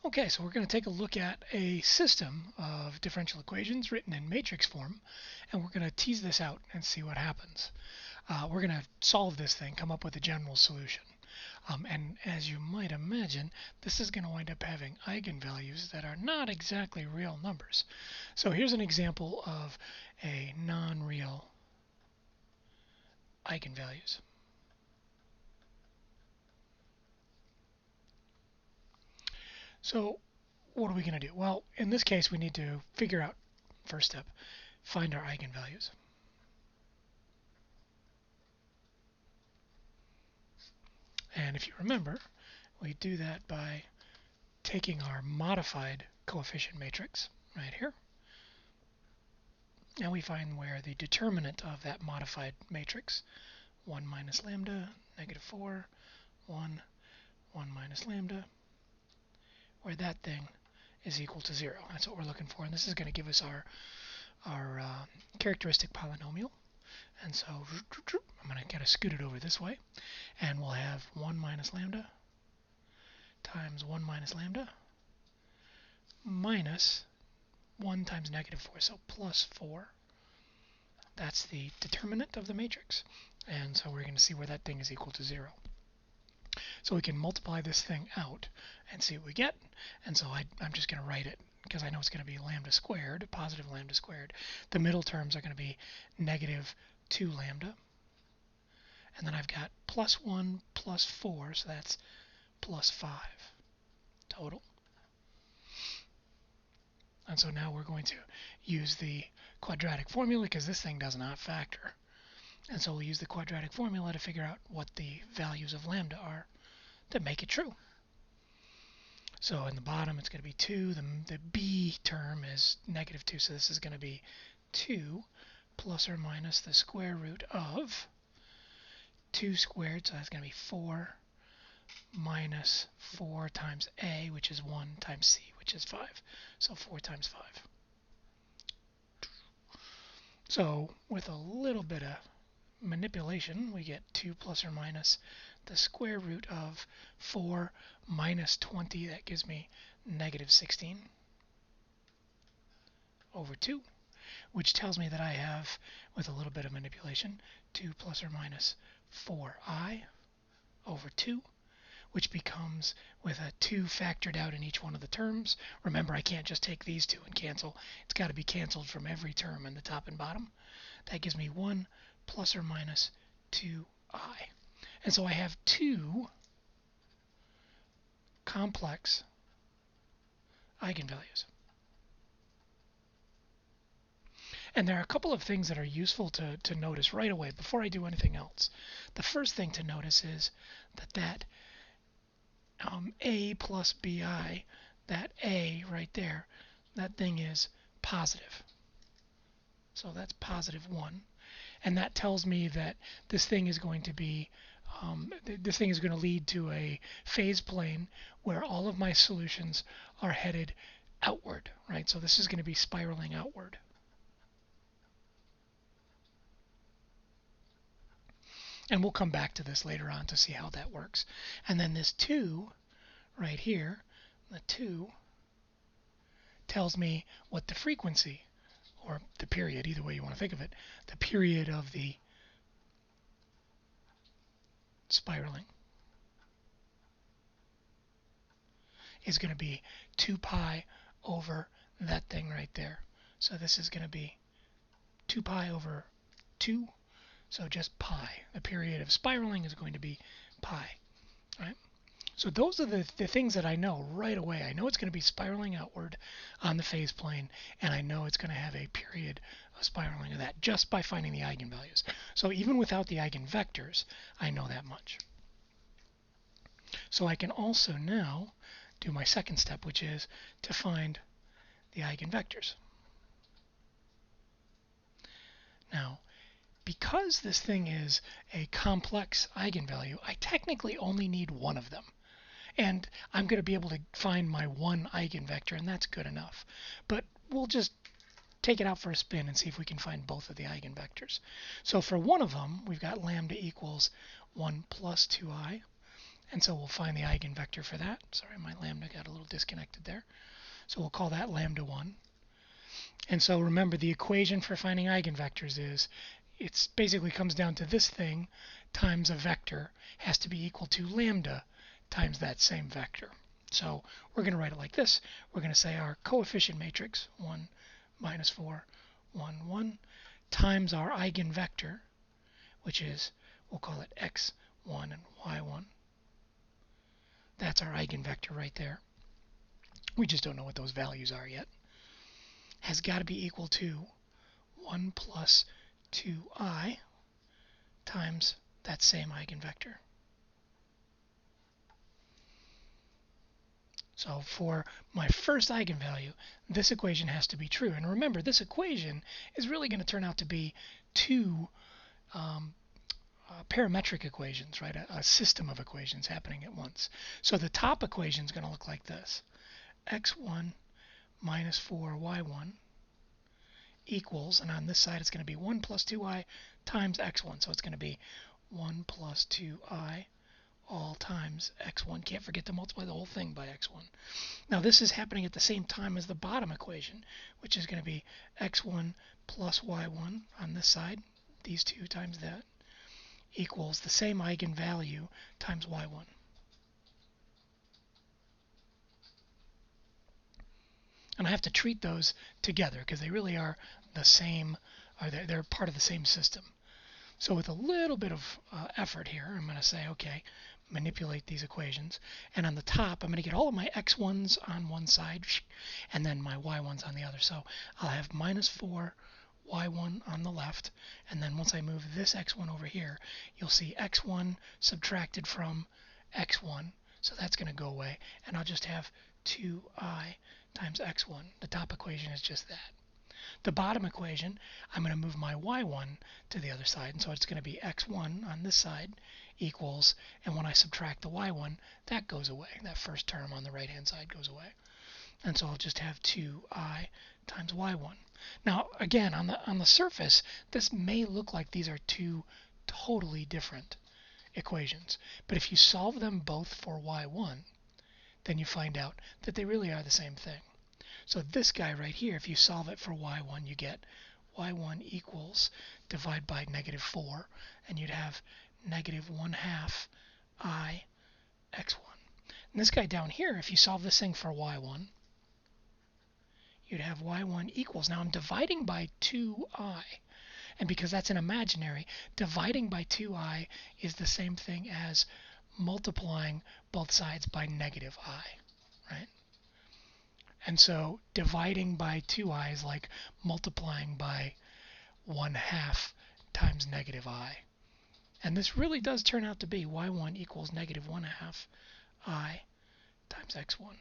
Okay, so we're going to take a look at a system of differential equations written in matrix form, and we're going to tease this out and see what happens. We're going to solve this thing, come up with a general solution. And as you might imagine, this is going to wind up having eigenvalues that are not exactly real numbers. So here's an example of a non-real eigenvalues. So what are we going to do? Well, in this case, we need to figure out, first step, find our eigenvalues. And if you remember, we do that by taking our modified coefficient matrix right here, and we find where the determinant of that modified matrix, 1 minus lambda, negative 4, 1, 1 minus lambda, where that thing is equal to 0. That's what we're looking for, and this is going to give us our characteristic polynomial. And so I'm going to kind of scoot it over this way, and we'll have 1 minus lambda times 1 minus lambda minus 1 times negative 4, so plus 4. That's the determinant of the matrix, and so we're going to see where that thing is equal to 0. So we can multiply this thing out and see what we get, and so I'm just going to write it because I know it's going to be lambda squared, positive lambda squared. The middle terms are going to be negative 2 lambda, and then I've got plus 1 plus 4, so that's plus 5 total. And so now we're going to use the quadratic formula because this thing does not factor. And so we'll use the quadratic formula to figure out what the values of lambda are to make it true. So in the bottom it's going to be 2. The b term is negative 2, so this is going to be 2 plus or minus the square root of 2 squared, so that's going to be 4 minus 4 times a, which is 1, times c, which is 5. So 4 times 5. So with a little bit of manipulation, we get 2 plus or minus the square root of 4 minus 20. That gives me negative 16 over 2, which tells me that I have, with a little bit of manipulation, 2 plus or minus 4i over 2, which becomes, with a 2 factored out in each one of the terms. Remember, I can't just take these two and cancel. It's got to be canceled from every term in the top and bottom. That gives me 1 plus or minus 2i. And so I have 2 complex eigenvalues. And there are a couple of things that are useful to notice right away before I do anything else. The first thing to notice is that a plus bi, that a right there, that thing is positive. So that's positive 1. And that tells me that this thing is going to be, this thing is going to lead to a phase plane where all of my solutions are headed outward, right? So this is going to be spiraling outward. And we'll come back to this later on to see how that works. And then this 2 right here, the 2 tells me what the frequency, or the period, either way you want to think of it, the period of the spiraling is going to be 2 pi over that thing right there. So this is going to be 2 pi over 2, so just pi. The period of spiraling is going to be pi, right? So those are the things that I know right away. I know it's going to be spiraling outward on the phase plane, and I know it's going to have a period of spiraling of that just by finding the eigenvalues. So even without the eigenvectors, I know that much. So I can also now do my second step, which is to find the eigenvectors. Now, because this thing is a complex eigenvalue, I technically only need one of them. And I'm going to be able to find my one eigenvector, and that's good enough. But we'll just take it out for a spin and see if we can find both of the eigenvectors. So for one of them, we've got lambda equals 1 plus 2i. And so we'll find the eigenvector for that. Sorry, my lambda got a little disconnected there. So we'll call that lambda 1. And so remember, the equation for finding eigenvectors is, it basically comes down to this thing times a vector has to be equal to lambda times that same vector. So we're going to write it like this. We're going to say our coefficient matrix, 1, minus 4, 1, 1, times our eigenvector, which is, we'll call it x1 and y1. That's our eigenvector right there. We just don't know what those values are yet. Has got to be equal to 1 plus 2i times that same eigenvector. So for my first eigenvalue, this equation has to be true. And remember, this equation is really going to turn out to be two parametric equations, right? A system of equations happening at once. So the top equation is going to look like this. x1 minus 4y1 equals, and on this side it's going to be 1 plus 2i times x1. So it's going to be 1 plus 2i all times x1. Can't forget to multiply the whole thing by x1. Now this is happening at the same time as the bottom equation, which is going to be x1 plus y1 on this side, these two times that, equals the same eigenvalue times y1. And I have to treat those together because they really are the same, or they're part of the same system. So with a little bit of effort here, I'm going to say, okay, manipulate these equations. And on the top, I'm going to get all of my x1s on one side, and then my y1s on the other. So I'll have minus 4 y1 on the left, and then once I move this x1 over here, you'll see x1 subtracted from x1. So that's going to go away, and I'll just have 2i times x1. The top equation is just that. The bottom equation, I'm going to move my y1 to the other side, and so it's going to be x1 on this side equals, and when I subtract the y1, that goes away. That first term on the right-hand side goes away. And so I'll just have 2i times y1. Now, again, on the surface, this may look like these are two totally different equations. But if you solve them both for y1, then you find out that they really are the same thing. So this guy right here, if you solve it for y1, you get y1 equals, divide by negative 4, and you'd have negative 1/2 I x1. And this guy down here, if you solve this thing for y1, you'd have y1 equals, now I'm dividing by 2i, and because that's an imaginary, dividing by 2i is the same thing as multiplying both sides by negative I, right? And so dividing by 2i is like multiplying by 1/2 times negative I. And this really does turn out to be y1 equals negative 1/2 I times x1.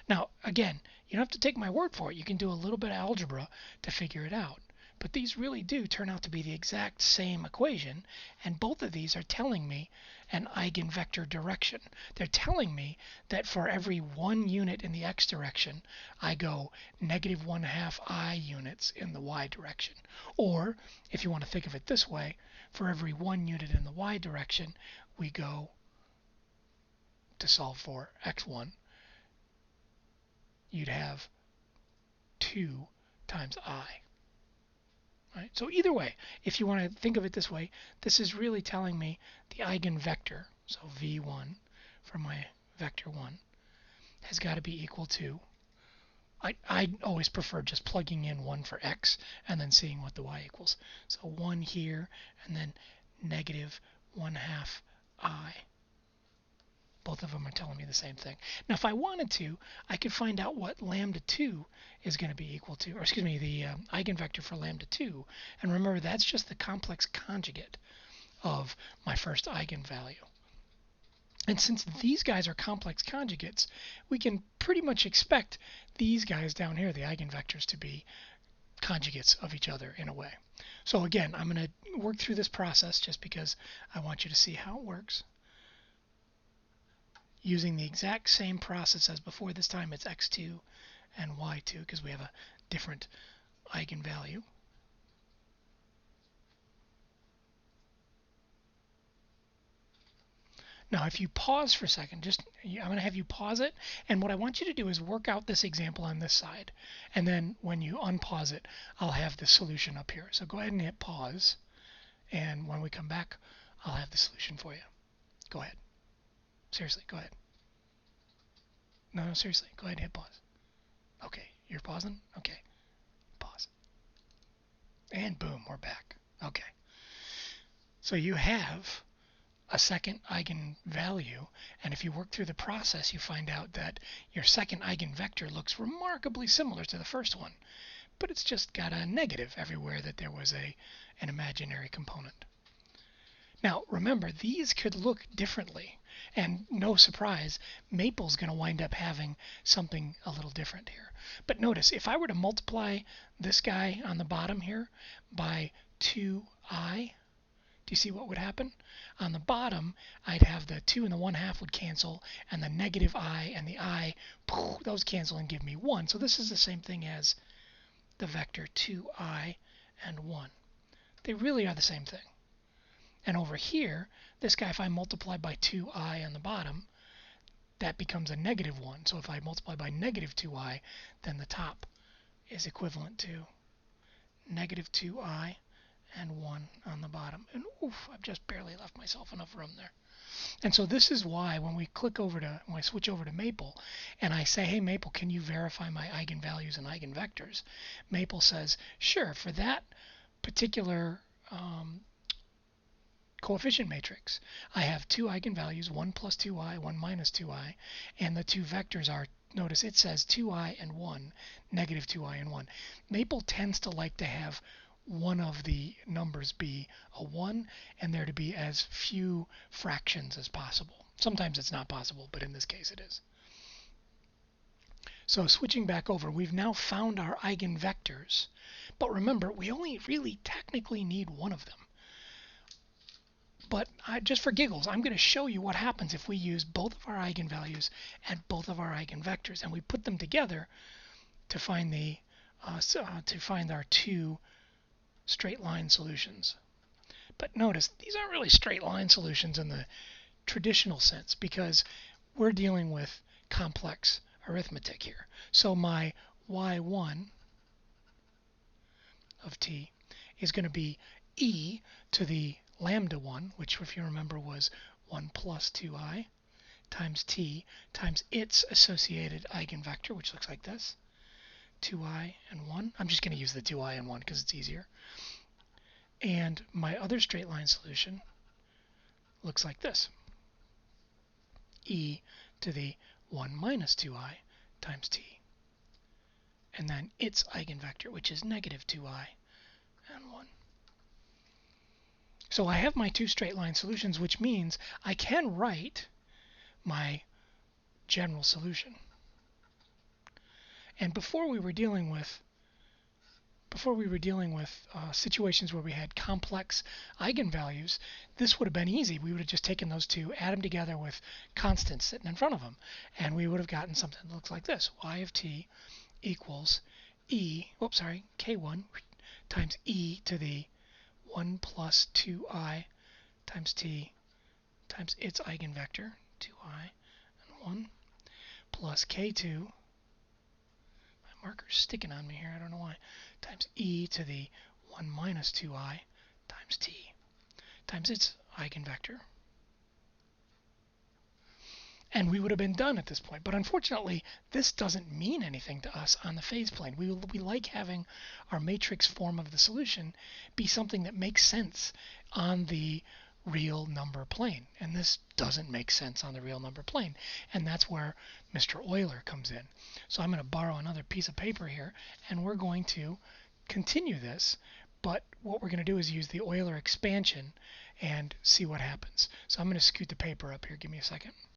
Now, again, you don't have to take my word for it. You can do a little bit of algebra to figure it out. But these really do turn out to be the exact same equation, and both of these are telling me an eigenvector direction. They're telling me that for every 1 unit in the x direction, I go negative 1/2 I units in the y direction. Or, if you want to think of it this way, for every 1 unit in the y direction, we go, to solve for x1, you'd have 2 times I. Right? So either way, if you want to think of it this way, this is really telling me the eigenvector, so v1 for my vector 1, has got to be equal to, I always prefer just plugging in 1 for x and then seeing what the y equals. So 1 here, and then negative 1/2 I. Both of them are telling me the same thing. Now, if I wanted to, I could find out what lambda 2 is going to be equal to, or excuse me, the eigenvector for lambda 2. And remember, that's just the complex conjugate of my first eigenvalue. And since these guys are complex conjugates, we can pretty much expect these guys down here, the eigenvectors, to be conjugates of each other in a way. So again, I'm going to work through this process just because I want you to see how it works. Using the exact same process as before. This time it's x2 and y2 because we have a different eigenvalue. Now, if you pause for a second, I'm going to have you pause it, and what I want you to do is work out this example on this side, and then when you unpause it, I'll have the solution up here. So go ahead and hit pause, and when we come back, I'll have the solution for you. Go ahead. Seriously, go ahead. No, seriously, go ahead and hit pause. Okay, you're pausing? Okay, pause. And boom, we're back. Okay. So you have a second eigenvalue, and if you work through the process, you find out that your second eigenvector looks remarkably similar to the first one, but it's just got a negative everywhere that there was an imaginary component. Now, remember, these could look differently, and no surprise, Maple's going to wind up having something a little different here. But notice, if I were to multiply this guy on the bottom here by 2i, do you see what would happen? On the bottom, I'd have the 2 and the 1/2 would cancel, and the negative I and the I, those cancel and give me 1. So this is the same thing as the vector 2i and 1. They really are the same thing. And over here, this guy, if I multiply by 2i on the bottom, that becomes a negative 1. So if I multiply by negative 2i, then the top is equivalent to negative 2i and 1 on the bottom. And oof, I've just barely left myself enough room there. And so this is why when I switch over to Maple and I say, hey Maple, can you verify my eigenvalues and eigenvectors? Maple says, sure, for that particular coefficient matrix, I have two eigenvalues, 1 plus 2i, 1 minus 2i, and the two vectors are, notice it says 2i and 1, negative 2i and 1. Maple tends to like to have one of the numbers be a 1 and there to be as few fractions as possible. Sometimes it's not possible, but in this case it is. So switching back over, we've now found our eigenvectors, but remember, we only really technically need one of them. But just for giggles, I'm going to show you what happens if we use both of our eigenvalues and both of our eigenvectors, and we put them together to find our two straight line solutions. But notice, these aren't really straight line solutions in the traditional sense because we're dealing with complex arithmetic here. So my y1 of t is going to be e to the lambda 1, which if you remember was 1 plus 2i, times t times its associated eigenvector, which looks like this, 2i and 1. I'm just going to use the 2i and 1 because it's easier. And my other straight line solution looks like this. E to the 1 minus 2i times t. And then its eigenvector, which is negative 2i and 1. So I have my two straight line solutions, which means I can write my general solution. And before we were dealing with situations where we had complex eigenvalues, this would have been easy. We would have just taken those two, add them together with constants sitting in front of them, and we would have gotten something that looks like this. Y of t equals k1 times e to the 1 plus 2i times t times its eigenvector, 2i and 1, plus k2, my marker's sticking on me here, I don't know why, times e to the 1 minus 2i times t times its eigenvector. And we would have been done at this point. But unfortunately, this doesn't mean anything to us on the phase plane. We like having our matrix form of the solution be something that makes sense on the real number plane. And this doesn't make sense on the real number plane. And that's where Mr. Euler comes in. So I'm going to borrow another piece of paper here, and we're going to continue this. But what we're going to do is use the Euler expansion and see what happens. So I'm going to scoot the paper up here. Give me a second.